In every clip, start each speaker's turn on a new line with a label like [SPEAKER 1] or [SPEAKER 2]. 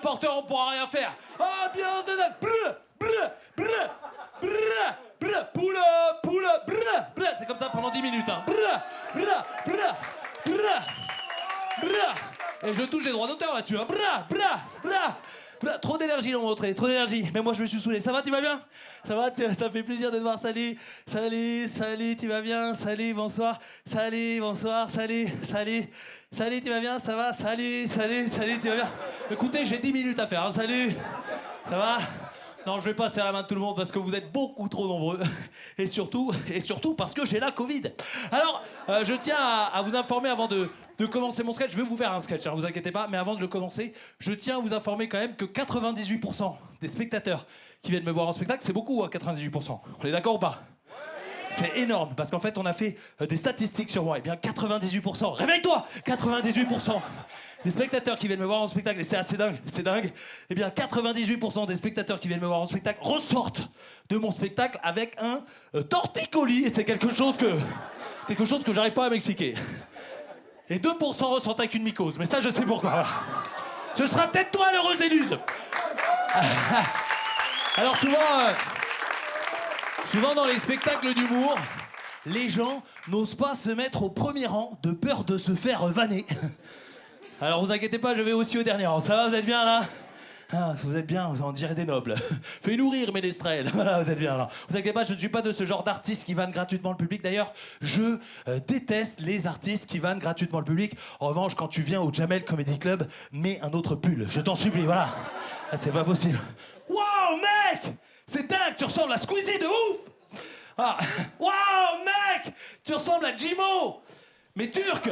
[SPEAKER 1] porteur, on pourra rien faire. Ambiance de dingue. Poule, c'est comme ça pendant 10 minutes. Hein. Et je touche les droits d'auteur là-dessus. Hein. Trop d'énergie l'ont montré, trop d'énergie. Mais moi je me suis saoulé. Ça va, tu vas bien? Ça va, ça fait plaisir de te voir. Salut, tu vas bien? Salut, bonsoir. Salut, bonsoir. Salut, tu vas bien? Ça va? Salut, tu vas bien? Écoutez, j'ai 10 minutes à faire. Hein. Salut, ça va? Non, je vais pas serrer la main de tout le monde parce que vous êtes beaucoup trop nombreux. Et surtout parce que j'ai la Covid. Alors, je tiens à vous informer avant de commencer mon sketch. Je vais vous faire un sketch, ne vous inquiétez pas. Mais avant de le commencer, je tiens à vous informer quand même que 98% des spectateurs qui viennent me voir en spectacle, c'est beaucoup, hein, 98%. On est d'accord ou pas? C'est énorme, parce qu'en fait, on a fait des statistiques sur moi. Eh bien, 98%, réveille-toi! 98% des spectateurs qui viennent me voir en spectacle, et c'est assez dingue, c'est dingue. Eh bien, 98% des spectateurs qui viennent me voir en spectacle ressortent de mon spectacle avec un torticolis, et c'est quelque chose que j'arrive pas à m'expliquer. Et 2% ressortent avec une mycose, mais ça, je sais pourquoi. Voilà. Ce sera peut-être toi, l'heureuse éluse. Alors souvent dans les spectacles d'humour, les gens n'osent pas se mettre au premier rang de peur de se faire vanner. Alors vous inquiétez pas, je vais aussi au dernier rang. Ça va, vous êtes bien là? Ah, vous êtes bien, vous en direz des nobles. Fais-nous rire, Ménestrel. Voilà, vous êtes bien là. Vous inquiétez pas, je ne suis pas de ce genre d'artiste qui vanne gratuitement le public. D'ailleurs, je déteste les artistes qui vannent gratuitement le public. En revanche, quand tu viens au Jamel Comedy Club, mets un autre pull. Je t'en supplie, voilà. Ah, c'est pas possible. Waouh, mec! C'est dingue, tu ressembles à Squeezie de ouf! Ah, waouh, mec! Tu ressembles à Jimo! Mais turc!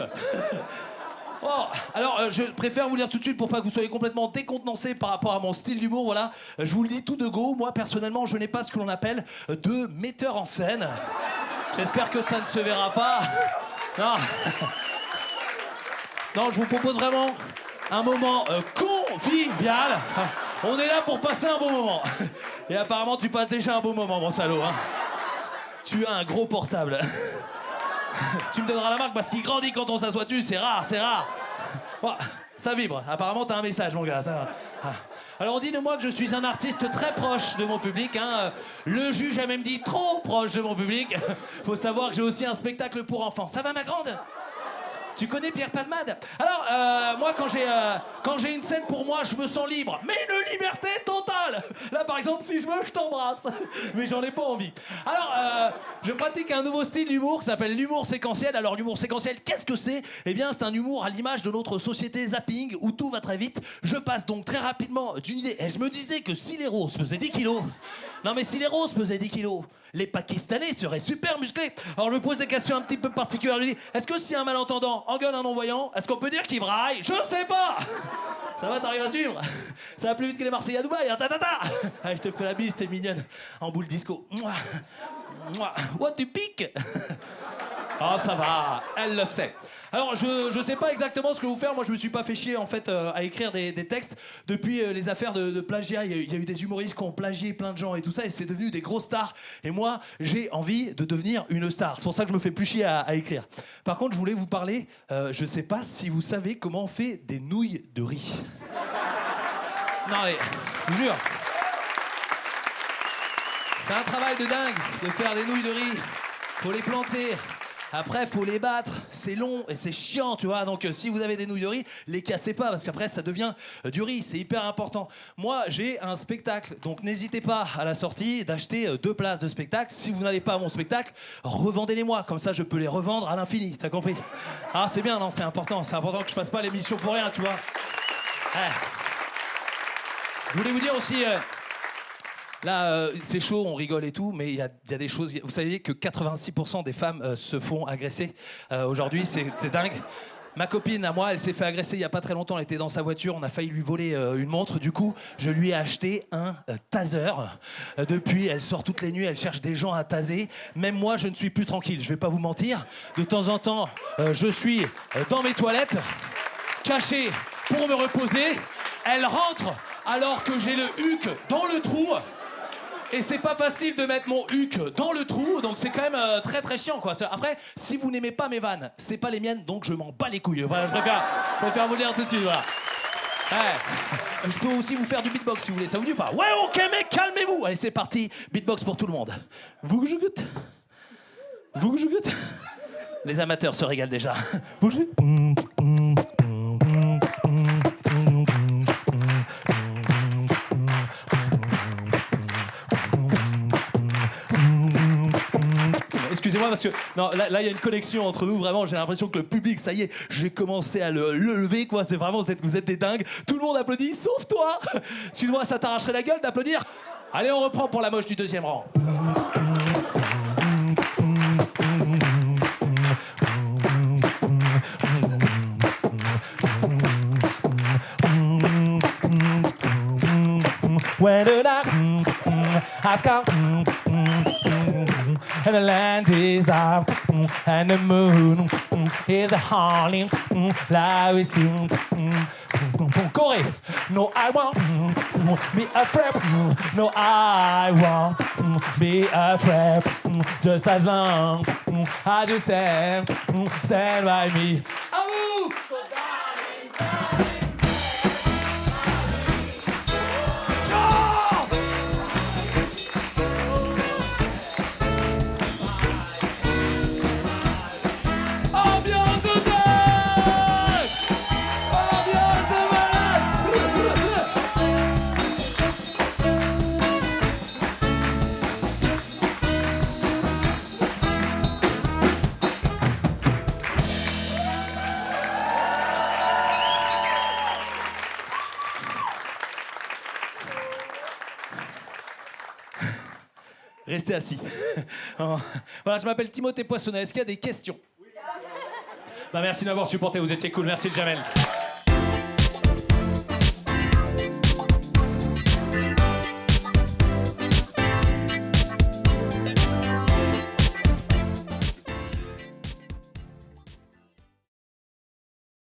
[SPEAKER 1] Oh, alors, je préfère vous le dire tout de suite pour pas que vous soyez complètement décontenancés par rapport à mon style d'humour, voilà. Je vous le dis tout de go, moi, personnellement, je n'ai pas ce que l'on appelle de metteur en scène. J'espère que ça ne se verra pas. Non. Non, je vous propose vraiment un moment convivial. On est là pour passer un bon moment. Et apparemment, tu passes déjà un bon moment, mon salaud. Hein. Tu as un gros portable. Tu me donneras la marque parce qu'il grandit quand on s'assoit dessus, c'est rare. Oh, ça vibre. Apparemment, t'as un message, mon gars. Ça va. Alors, on dit de moi que je suis un artiste très proche de mon public. Hein. Le juge a même dit trop proche de mon public. Faut savoir que j'ai aussi un spectacle pour enfants. Ça va, ma grande? Tu connais Pierre Palmade? Alors, moi, quand j'ai une scène pour moi, je me sens libre. Mais une liberté totale! Là, par exemple, si je veux, je t'embrasse. Mais j'en ai pas envie. Alors, je pratique un nouveau style d'humour qui s'appelle l'humour séquentiel. Alors, l'humour séquentiel, qu'est-ce que c'est? Eh bien, c'est un humour à l'image de notre société zapping, où tout va très vite. Je passe donc très rapidement d'une idée. Et je me disais que si les roses pesaient 10 kilos... Non, mais si les roses pesaient 10 kilos... les Pakistanais seraient super musclés. Alors je me pose des questions un petit peu particulières. Je me dis, est-ce que si un malentendant engueule un non-voyant, est-ce qu'on peut dire qu'il braille? Je sais pas. Ça va, t'arrives à suivre? Ça va plus vite que les Marseillais à Dubaï, hein, Allez, je te fais la bise, t'es mignonne. En boule disco. What, tu piques? Oh, ça va, elle le sait. Alors, je sais pas exactement ce que vous faire. Moi, je me suis pas fait chier, en fait, à écrire des textes. Depuis les affaires de plagiat, il y a eu des humoristes qui ont plagié plein de gens et tout ça, et c'est devenu des grosses stars. Et moi, j'ai envie de devenir une star. C'est pour ça que je me fais plus chier à écrire. Par contre, je voulais vous parler, je sais pas si vous savez comment on fait des nouilles de riz. Non, mais, je vous jure. C'est un travail de dingue de faire des nouilles de riz. Faut les planter. Après, faut les battre, c'est long et c'est chiant, tu vois. Donc, si vous avez des nouilles de riz, les cassez pas parce qu'après, ça devient du riz. C'est hyper important. Moi, j'ai un spectacle, donc n'hésitez pas à la sortie d'acheter 2 places de spectacle. Si vous n'allez pas à mon spectacle, revendez-les-moi. Comme ça, je peux les revendre à l'infini. T'as compris? Ah, c'est bien, non, c'est important. C'est important que je fasse pas l'émission pour rien, tu vois. Ouais. Je voulais vous dire aussi... Là, c'est chaud, on rigole et tout, mais il y a des choses... Vous savez que 86% des femmes se font agresser aujourd'hui, c'est dingue. Ma copine, à moi, elle s'est fait agresser il y a pas très longtemps. Elle était dans sa voiture, on a failli lui voler une montre. Du coup, je lui ai acheté un taser. Depuis, elle sort toutes les nuits, elle cherche des gens à taser. Même moi, je ne suis plus tranquille, je vais pas vous mentir. De temps en temps, je suis dans mes toilettes, caché pour me reposer. Elle rentre alors que j'ai le huc dans le trou. Et c'est pas facile de mettre mon huc dans le trou, donc c'est quand même très très chiant, quoi. Après, si vous n'aimez pas mes vannes, c'est pas les miennes, donc je m'en bats les couilles. Voilà, je préfère vous le dire tout de suite, voilà. Ouais. Je peux aussi vous faire du beatbox si vous voulez, ça vous dit pas? Ouais, ok mec, calmez-vous. Allez, c'est parti, beatbox pour tout le monde. Vous que je goûte. Vous que je goûte. Les amateurs se régalent déjà. Vous que je... Excusez-moi parce que non, là il y a une connexion entre nous, vraiment j'ai l'impression que le public, ça y est, j'ai commencé à le lever quoi, c'est vraiment vous êtes des dingues, tout le monde applaudit sauf toi. Excuse-moi, ça t'arracherait la gueule d'applaudir. Allez, on reprend pour la moche du deuxième rang. When the night has come and the land is dark and the moon is howling like we sing. Corey, no I won't be afraid. No I won't be afraid. Just as long as you stand by me. À vous. Restez assis. Voilà, je m'appelle Timothée Poissonnet. Est-ce qu'il y a des questions? Bah, merci de m'avoir supporté, vous étiez cool. Merci le Jamel.